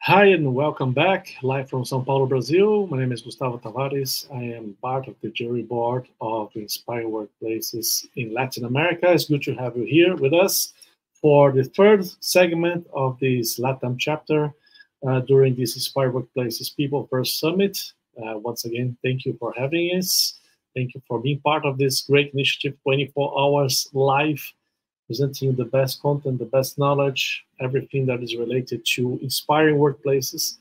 Hi and welcome back, live from São Paulo, Brazil. My name is Gustavo Tavares. I am part of the jury board of Inspire Workplaces in Latin America. It's good to have you here with us for the third segment of this LATAM chapter during this Inspire Workplaces PeopleFirst Summit. Once again, thank you for having us. Thank you for being part of this great initiative, 24 hours live, presenting the best content, the best knowledge, everything that is related to inspiring workplaces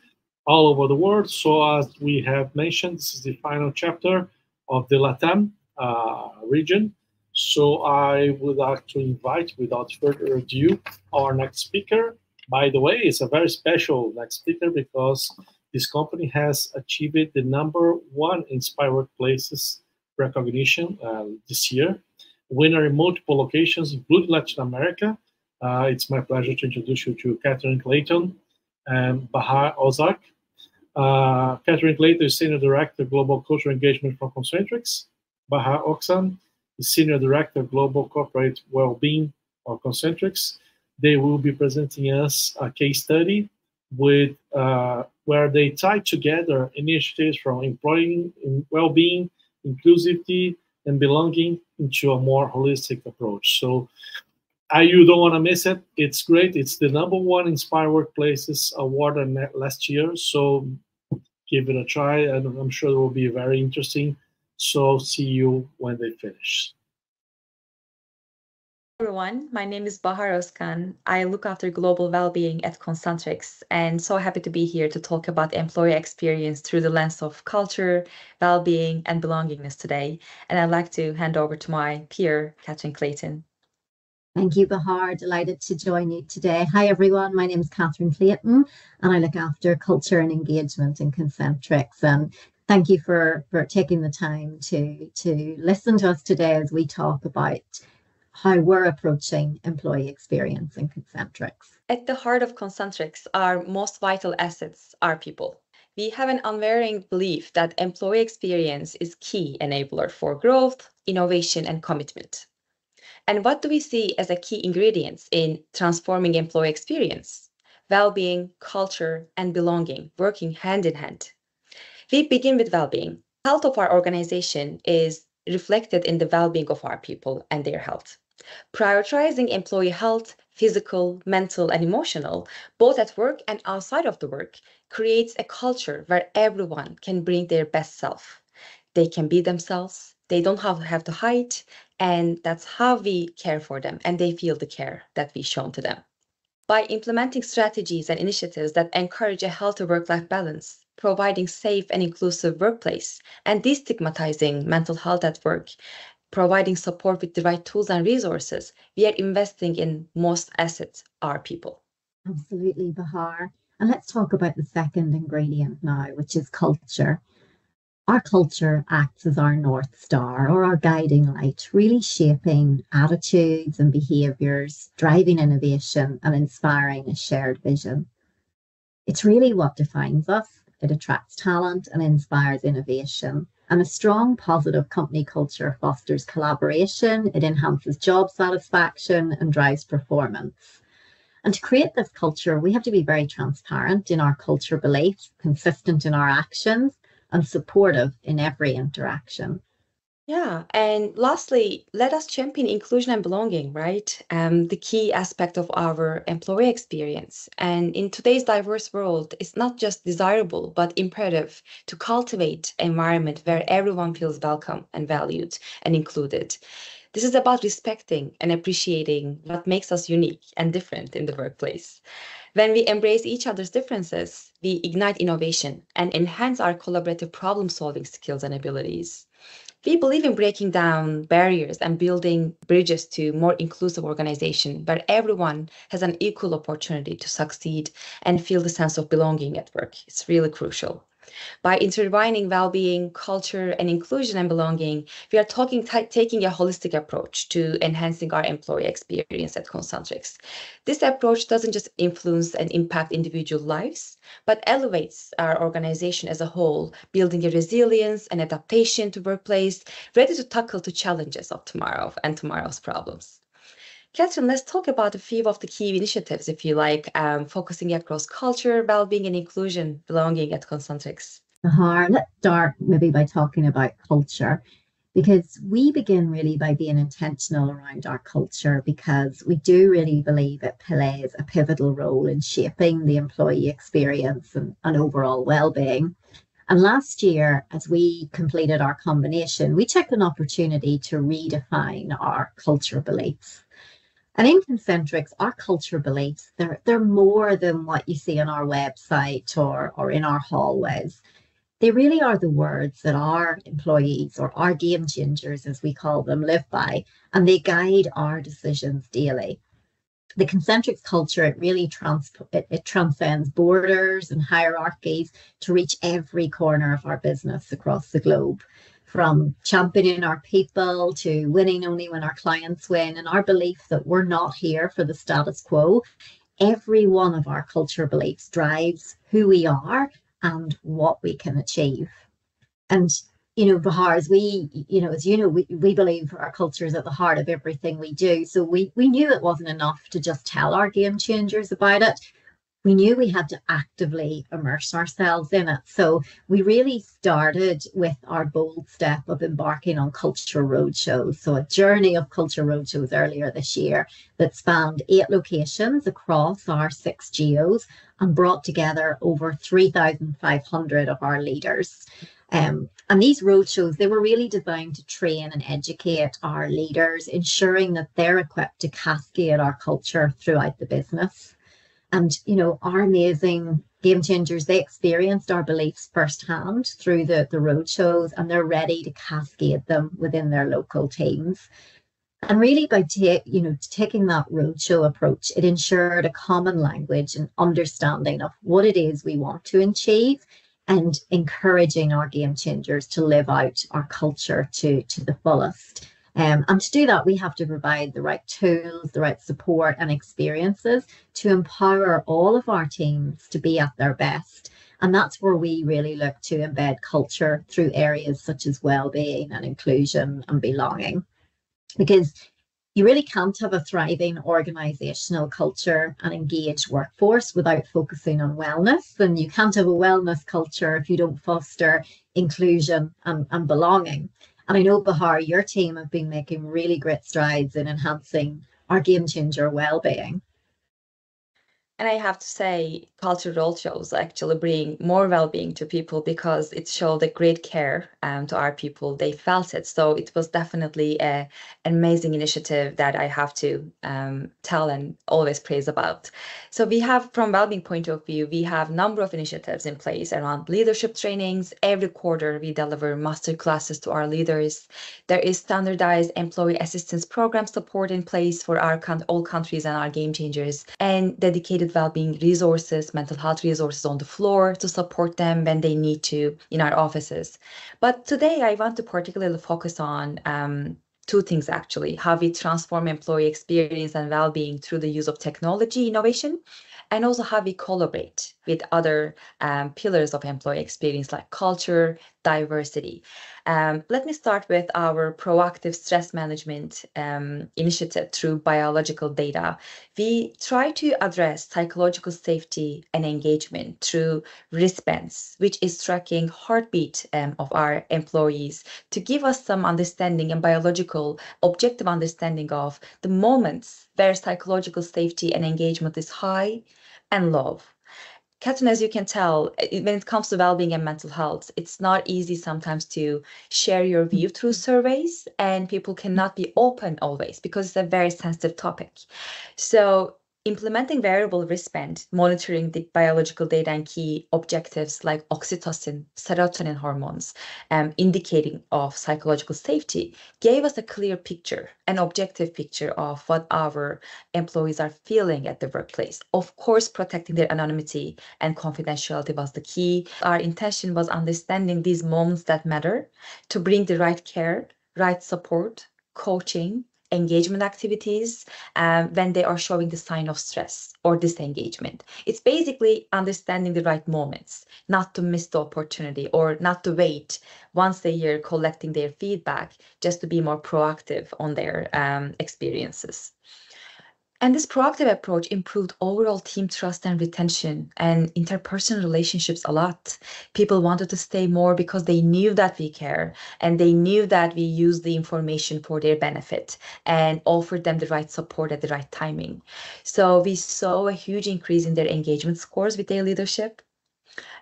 all over the world. So as we have mentioned, this is the final chapter of the LATAM region. So I would like to invite, without further ado, our next speaker. By the way, it's a very special next speaker because this company has achieved the #1 Inspire Workplaces recognition this year. Winner in multiple locations, including Latin America. It's my pleasure to introduce you to Clayton and Bahar Ozkan. Clayton is Senior Director, Global Cultural Engagement from Concentrix. Bahar Ozkan is Senior Director, Global Corporate Wellbeing of Concentrix. They will be presenting us a case study with where they tie together initiatives from employee well-being, inclusivity, and belonging into a more holistic approach. So you don't want to miss it. It's great. It's the #1 Inspire Workplaces award last year. So give it a try, and I'm sure it will be very interesting. So see you when they finish. Everyone, my name is Bahar Ozkan. I look after global well-being at Concentrix, and so happy to be here to talk about employee experience through the lens of culture, well-being, and belongingness today. And I'd like to hand over to my peer, Clayton. Thank you, Bahar. Delighted to join you today. Hi, everyone. My name is Clayton, and I look after culture and engagement in Concentrix. And thank you for taking the time to listen to us today as we talk about how we're approaching employee experience in Concentrix. At the heart of Concentrix, our most vital assets are people. We have an unwavering belief that employee experience is key enabler for growth, innovation, and commitment. And what do we see as a key ingredients in transforming employee experience? Well-being, culture, and belonging working hand in hand. We begin with well-being. Health of our organization is reflected in the well-being of our people and their health. Prioritizing employee health, physical, mental, and emotional, both at work and outside of the work, creates a culture where everyone can bring their best self. They can be themselves, they don't have to hide, and that's how we care for them, and they feel the care that we shown to them. By implementing strategies and initiatives that encourage a healthy work-life balance, providing safe and inclusive workplace, and destigmatizing mental health at work, providing support with the right tools and resources, we are investing in most assets, our people. Absolutely, Bahar. And let's talk about the second ingredient now, which is culture. Our culture acts as our North Star or our guiding light, really shaping attitudes and behaviours, driving innovation and inspiring a shared vision. It's really what defines us. It attracts talent and inspires innovation. And a strong, positive company culture fosters collaboration, it enhances job satisfaction and drives performance. And to create this culture, we have to be very transparent in our culture beliefs, consistent in our actions, and supportive in every interaction. Yeah, and lastly, let us champion inclusion and belonging, right? The key aspect of our employee experience. And in today's diverse world, it's not just desirable, but imperative to cultivate an environment where everyone feels welcome and valued and included. This is about respecting and appreciating what makes us unique and different in the workplace. When we embrace each other's differences, we ignite innovation and enhance our collaborative problem-solving skills and abilities. We believe in breaking down barriers and building bridges to more inclusive organization where everyone has an equal opportunity to succeed and feel the sense of belonging at work. It's really crucial. By intertwining well-being, culture, and inclusion and belonging, we are taking a holistic approach to enhancing our employee experience at Concentrix. This approach doesn't just influence and impact individual lives, but elevates our organization as a whole, building a resilience and adaptation to workplace, ready to tackle the challenges of tomorrow and tomorrow's problems. Catherine, let's talk about a few of the key initiatives, if you like, focusing across culture, well-being, and inclusion, belonging at Concentrix. Bahar, let's start maybe by talking about culture, because we begin really by being intentional around our culture, because we do really believe it plays a pivotal role in shaping the employee experience and overall well-being. And last year, as we completed our combination, we took an opportunity to redefine our culture beliefs. And in Concentrix, our culture beliefs, they're more than what you see on our website or in our hallways. They really are the words that our employees, or our game changers, as we call them, live by, and they guide our decisions daily. The Concentrix culture, it really it transcends borders and hierarchies to reach every corner of our business across the globe, from championing our people to winning only when our clients win, and our belief that we're not here for the status quo. Every one of our culture beliefs drives who we are and what we can achieve. And Bahar, as we believe our culture is at the heart of everything we do. So we knew it wasn't enough to just tell our game changers about it. We knew we had to actively immerse ourselves in it. So we really started with our bold step of embarking on culture roadshows. So a journey of culture roadshows earlier this year that spanned 8 locations across our 6 geos and brought together over 3,500 of our leaders. And these roadshows, they were really designed to train and educate our leaders, ensuring that they're equipped to cascade our culture throughout the business. And, our amazing game changers, they experienced our beliefs firsthand through the roadshows, and they're ready to cascade them within their local teams. And really by taking that roadshow approach, it ensured a common language and understanding of what it is we want to achieve, and encouraging our game changers to live out our culture to the fullest. And to do that, we have to provide the right tools, the right support and experiences to empower all of our teams to be at their best. And that's where we really look to embed culture through areas such as well-being and inclusion and belonging. Because you really can't have a thriving organizational culture and engaged workforce without focusing on wellness. And you can't have a wellness culture if you don't foster inclusion and belonging. And I know, Bahar, your team have been making really great strides in enhancing our game changer well-being. And I have to say, culture roadshows actually bring more well-being to people because it showed a great care to our people. They felt it. So it was definitely an amazing initiative that I have to tell and always praise about. So we have, from well-being point of view, we have a number of initiatives in place around leadership trainings. Every quarter, we deliver master classes to our leaders. There is standardized employee assistance program support in place for all countries and our game changers, and dedicated well-being resources, mental health resources on the floor to support them when they need to in our offices. But today I want to particularly focus on 2 things actually: how we transform employee experience and well-being through the use of technology innovation, and also how we collaborate with other pillars of employee experience like culture, diversity. Let me start with our proactive stress management initiative through biological data. We try to address psychological safety and engagement through wristbands, which is tracking heartbeat of our employees to give us some understanding and biological objective understanding of the moments where psychological safety and engagement is high and low. Catherine, as you can tell, when it comes to well-being and mental health, it's not easy sometimes to share your view through surveys, and people cannot be open always because it's a very sensitive topic. So implementing wearable wristband, monitoring the biological data and key objectives like oxytocin, serotonin hormones, indicating of psychological safety, gave us a clear picture, an objective picture of what our employees are feeling at the workplace. Of course, protecting their anonymity and confidentiality was the key. Our intention was understanding these moments that matter to bring the right care, right support, coaching, engagement activities when they are showing the sign of stress or disengagement. It's basically understanding the right moments, not to miss the opportunity or not to wait once a year collecting their feedback, just to be more proactive on their experiences. And this proactive approach improved overall team trust and retention and interpersonal relationships a lot. People wanted to stay more because they knew that we care and they knew that we use the information for their benefit and offered them the right support at the right timing. So we saw a huge increase in their engagement scores with their leadership.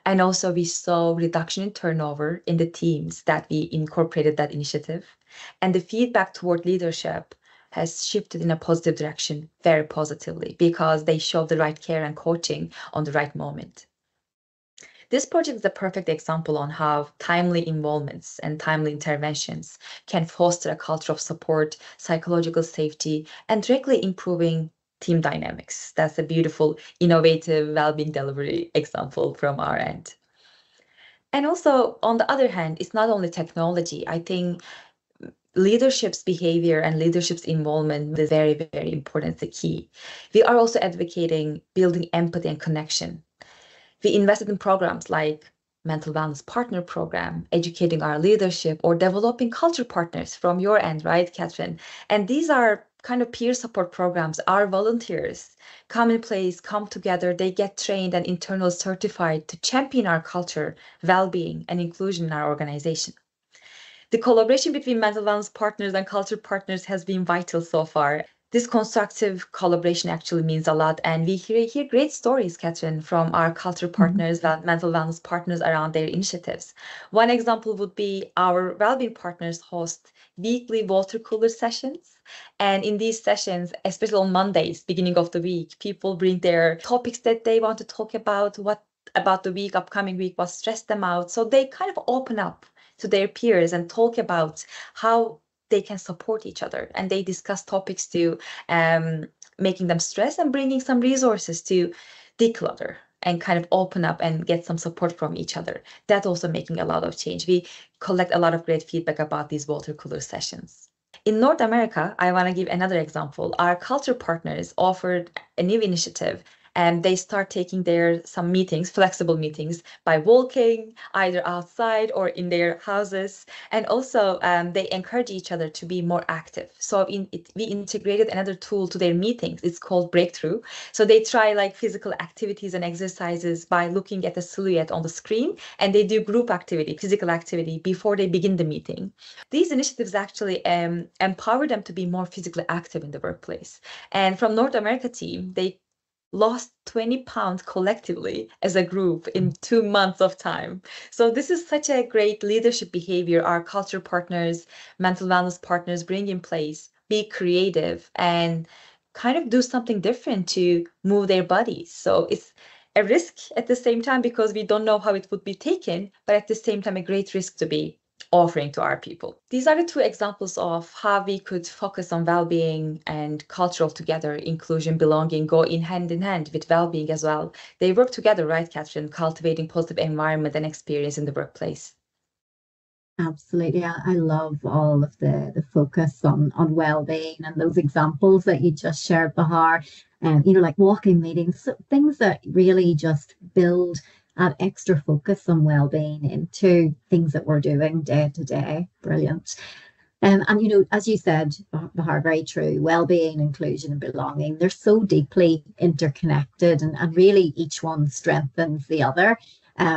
And also we saw reduction in turnover in the teams that we incorporated that initiative. And the feedback toward leadership has shifted in a positive direction very positively because they show the right care and coaching on the right moment. This project is a perfect example on how timely involvements and timely interventions can foster a culture of support, psychological safety, and directly improving team dynamics. That's a beautiful, innovative well-being delivery example from our end. And also, on the other hand, it's not only technology. I think leadership's behavior and leadership's involvement is very, very important, the key. We are also advocating building empathy and connection. We invested in programs like Mental Wellness Partner Program, educating our leadership, or developing culture partners from your end, right, Catherine? And these are kind of peer support programs. Our volunteers come in place, come together, they get trained and internally certified to champion our culture, well-being, and inclusion in our organization. The collaboration between mental wellness partners and culture partners has been vital so far. This constructive collaboration actually means a lot. And we hear great stories, Catherine, from our culture partners, mental wellness partners around their initiatives. One example would be our wellbeing partners host weekly water cooler sessions. And in these sessions, especially on Mondays, beginning of the week, people bring their topics that they want to talk about, what about the week, upcoming week, what stressed them out. So they kind of open up to their peers and talk about how they can support each other. And they discuss topics to making them stress and bringing some resources to declutter and kind of open up and get some support from each other. That's also making a lot of change. We collect a lot of great feedback about these water cooler sessions. In North America, I want to give another example. Our culture partners offered a new initiative and they start taking some meetings, flexible meetings, by walking either outside or in their houses. And also they encourage each other to be more active. So we integrated another tool to their meetings. It's called Breakthrough. So they try like physical activities and exercises by looking at the silhouette on the screen, and they do group activity, physical activity before they begin the meeting. These initiatives actually empower them to be more physically active in the workplace. And from North America team, they lost 20 pounds collectively as a group in 2 months of time. So this is such a great leadership behavior our culture partners, mental wellness partners bring in place. Be creative and kind of do something different to move their bodies. So it's a risk at the same time because we don't know how it would be taken, but at the same time, a great risk to be offering to our people. These are the two examples of how we could focus on well-being and cultural together, inclusion, belonging, go in hand with well-being as well. They work together, right, Catherine, cultivating positive environment and experience in the workplace. Absolutely. I love all of the focus on well-being and those examples that you just shared, Bahar. And, like walking meetings, things that really just build add extra focus on well-being into things that we're doing day to day. Brilliant. And as you said, Bahar, very true. Well-being, inclusion, and belonging, they're so deeply interconnected, and really each one strengthens the other.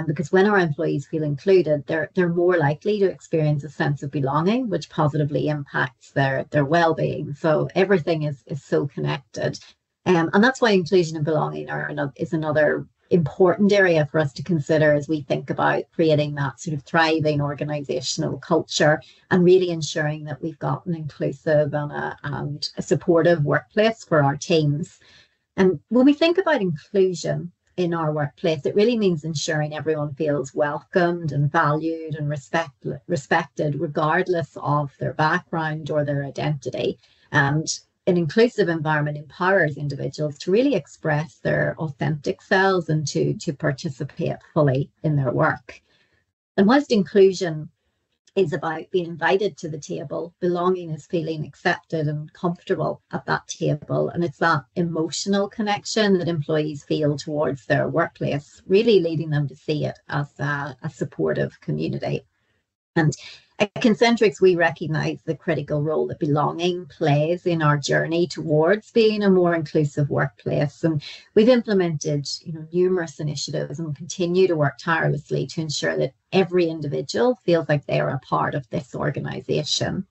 Because when our employees feel included, they're more likely to experience a sense of belonging, which positively impacts their well-being. So everything is so connected. And that's why inclusion and belonging is another important area for us to consider as we think about creating that sort of thriving organizational culture and really ensuring that we've got an inclusive and a supportive workplace for our teams. And when we think about inclusion in our workplace, it really means ensuring everyone feels welcomed and valued and respected regardless of their background or their identity. And an inclusive environment empowers individuals to really express their authentic selves and to participate fully in their work. And whilst inclusion is about being invited to the table, belonging is feeling accepted and comfortable at that table. And it's that emotional connection that employees feel towards their workplace, really leading them to see it as a supportive community. And at Concentrix, we recognize the critical role that belonging plays in our journey towards being a more inclusive workplace. And we've implemented, numerous initiatives and continue to work tirelessly to ensure that every individual feels like they are a part of this organization.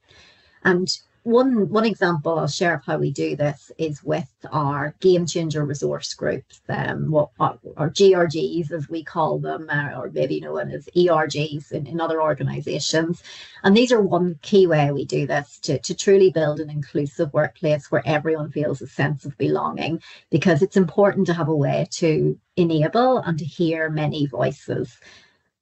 And one example I'll share of how we do this is with our game changer resource groups, or GRGs as we call them, or maybe known as ERGs in other organizations. And these are one key way we do this to truly build an inclusive workplace where everyone feels a sense of belonging, because it's important to have a way to enable and to hear many voices.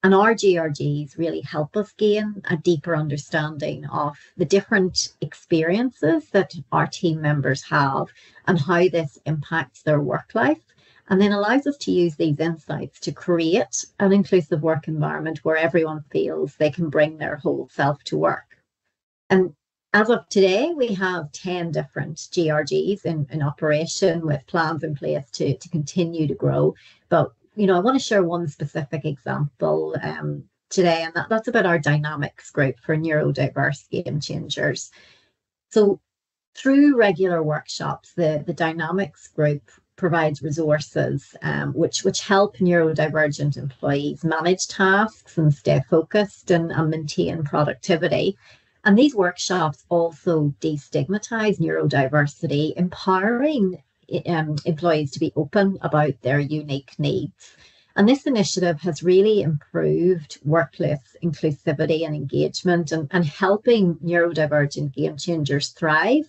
And our GRGs really help us gain a deeper understanding of the different experiences that our team members have and how this impacts their work life, and then allows us to use these insights to create an inclusive work environment where everyone feels they can bring their whole self to work. And as of today, we have 10 different GRGs in operation, with plans in place to continue to grow. But I want to share one specific example today, and that's about our dynamics group for neurodiverse game changers. So through regular workshops, the dynamics group provides resources which help neurodivergent employees manage tasks and stay focused and maintain productivity. And these workshops also destigmatize neurodiversity, empowering employees to be open about their unique needs. And this initiative has really improved workplace inclusivity and engagement, and helping neurodivergent game changers thrive.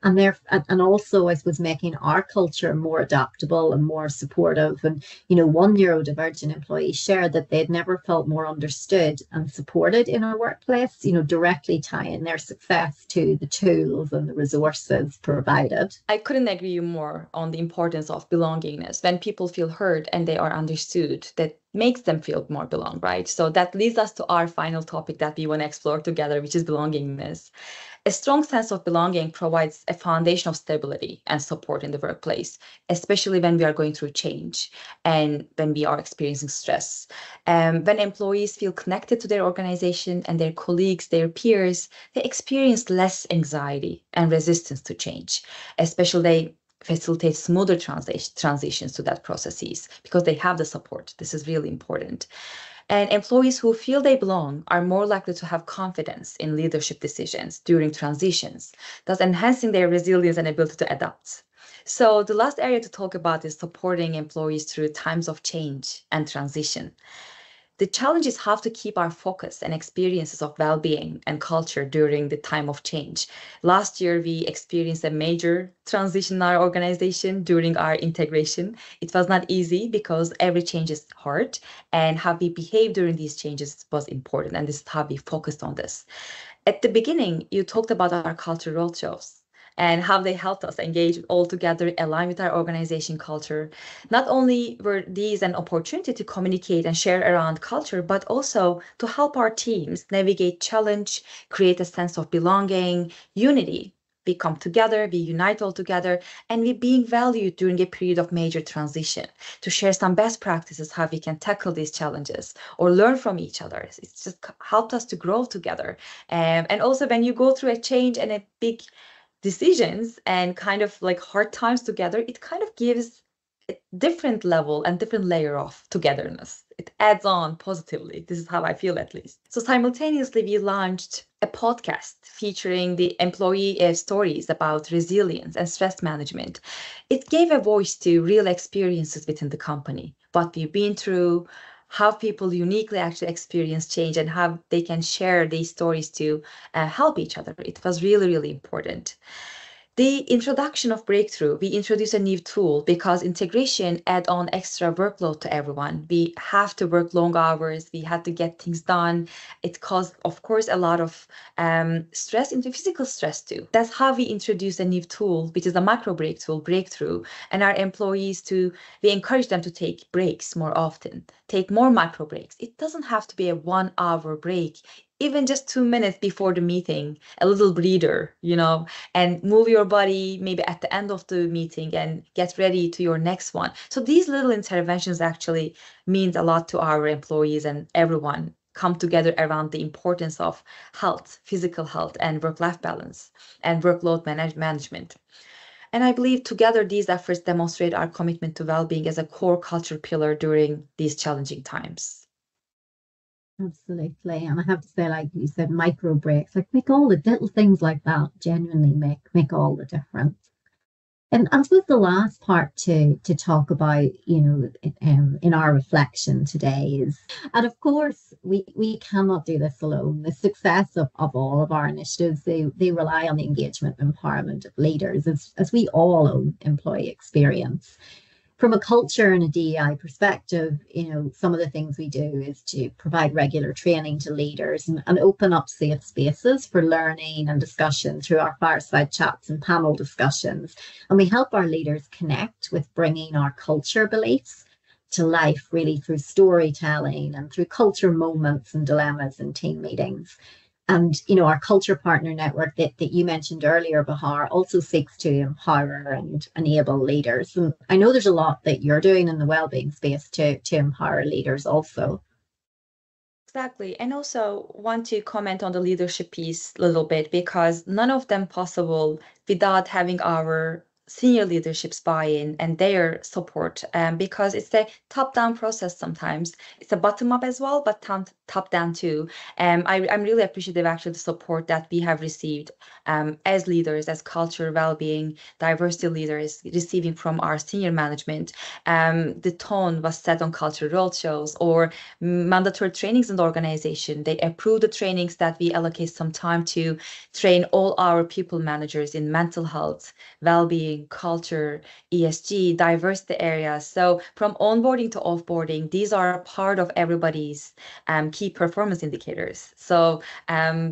And also, I suppose, making our culture more adaptable and more supportive. And, one neurodivergent employee shared that they'd never felt more understood and supported in our workplace, directly tying their success to the tools and the resources provided. I couldn't agree more on the importance of belongingness. When people feel heard and they are understood, that makes them feel more belong, right? So that leads us to our final topic that we want to explore together, which is belongingness. A strong sense of belonging provides a foundation of stability and support in the workplace, especially when we are going through change and when we are experiencing stress. When employees feel connected to their organization and their colleagues, their peers, they experience less anxiety and resistance to change, especially they facilitate smoother transitions to that processes because they have the support. This is really important. And employees who feel they belong are more likely to have confidence in leadership decisions during transitions, thus enhancing their resilience and ability to adapt. So the last area to talk about is supporting employees through times of change and transition. The challenge is how to keep our focus and experiences of well-being and culture during the time of change. Last year, we experienced a major transition in our organization during our integration. It was not easy because every change is hard, and how we behave during these changes was important, and this is how we focused on this. At the beginning, you talked about our culture roadshows and how they helped us engage all together, align with our organization culture. Not only were these an opportunity to communicate and share around culture, but also to help our teams navigate challenge, create a sense of belonging, unity. We come together, we unite all together, and we being valued during a period of major transition to share some best practices, how we can tackle these challenges or learn from each other. It's just helped us to grow together. And also when you go through a change and a big decisions and kind of like hard times together, it kind of gives a different level and different layer of togetherness. It adds on positively. This is how I feel, at least. So simultaneously, we launched a podcast featuring the employee stories about resilience and stress management. It gave a voice to real experiences within the company, what we've been through, how people uniquely actually experience change, and how they can share these stories to help each other. It was really, really important. The introduction of Breakthrough, we introduced a new tool because integration add on extra workload to everyone. We have to work long hours. We had to get things done. It caused, of course, a lot of stress, into physical stress too. That's how we introduced a new tool, which is a micro break tool, Breakthrough. And our employees we encourage them to take breaks more often, take more micro breaks. It doesn't have to be a 1 hour break. Even just 2 minutes before the meeting, a little breather, and move your body maybe at the end of the meeting and get ready to your next one. So these little interventions actually means a lot to our employees and everyone come together around the importance of health, physical health, and work-life balance and workload management. And I believe together these efforts demonstrate our commitment to well-being as a core culture pillar during these challenging times. Absolutely. And I have to say, like you said, micro breaks, like make all the little things like that genuinely make all the difference. And I suppose the last part to talk about, in our reflection today is, and of course, we cannot do this alone. The success of all of our initiatives, they rely on the engagement and empowerment of leaders, as we all own employee experience. From a culture and a DEI perspective, some of the things we do is to provide regular training to leaders and open up safe spaces for learning and discussion through our fireside chats and panel discussions. And we help our leaders connect with bringing our culture beliefs to life, really through storytelling and through culture moments and dilemmas in team meetings. And, our culture partner network that you mentioned earlier, Bahar, also seeks to empower and enable leaders. And I know there's a lot that you're doing in the wellbeing space to empower leaders also. Exactly. And also want to comment on the leadership piece a little bit, because none of them possible without having our senior leadership's buy-in and their support, because it's a top-down process sometimes. It's a bottom-up as well, but top-down too. I'm really appreciative actually the support that we have received as leaders, as culture, well-being, diversity leaders receiving from our senior management. The tone was set on culture roadshows or mandatory trainings in the organization. They approve the trainings that we allocate some time to train all our people managers in mental health, well-being, culture, ESG, diversity areas. So from onboarding to offboarding, these are part of everybody's key performance indicators. So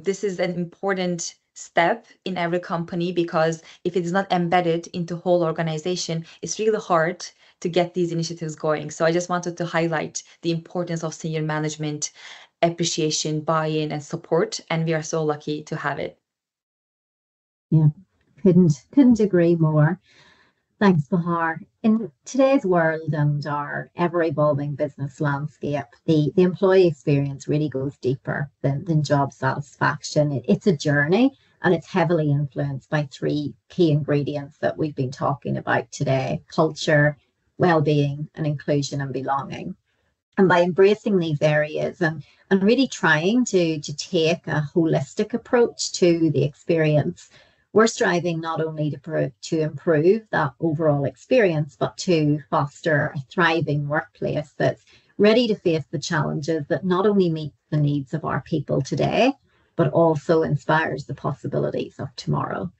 this is an important step in every company, because if it is not embedded into whole organization, it's really hard to get these initiatives going. So I just wanted to highlight the importance of senior management appreciation, buy-in, and support, and we are so lucky to have it. Yeah, couldn't agree more. Thanks, Bahar. In today's world and our ever-evolving business landscape, the employee experience really goes deeper than job satisfaction. It's a journey, and it's heavily influenced by three key ingredients that we've been talking about today: culture, well-being, and inclusion and belonging. And by embracing these areas and really trying to take a holistic approach to the experience, we're striving not only to improve that overall experience, but to foster a thriving workplace that's ready to face the challenges that not only meet the needs of our people today, but also inspires the possibilities of tomorrow.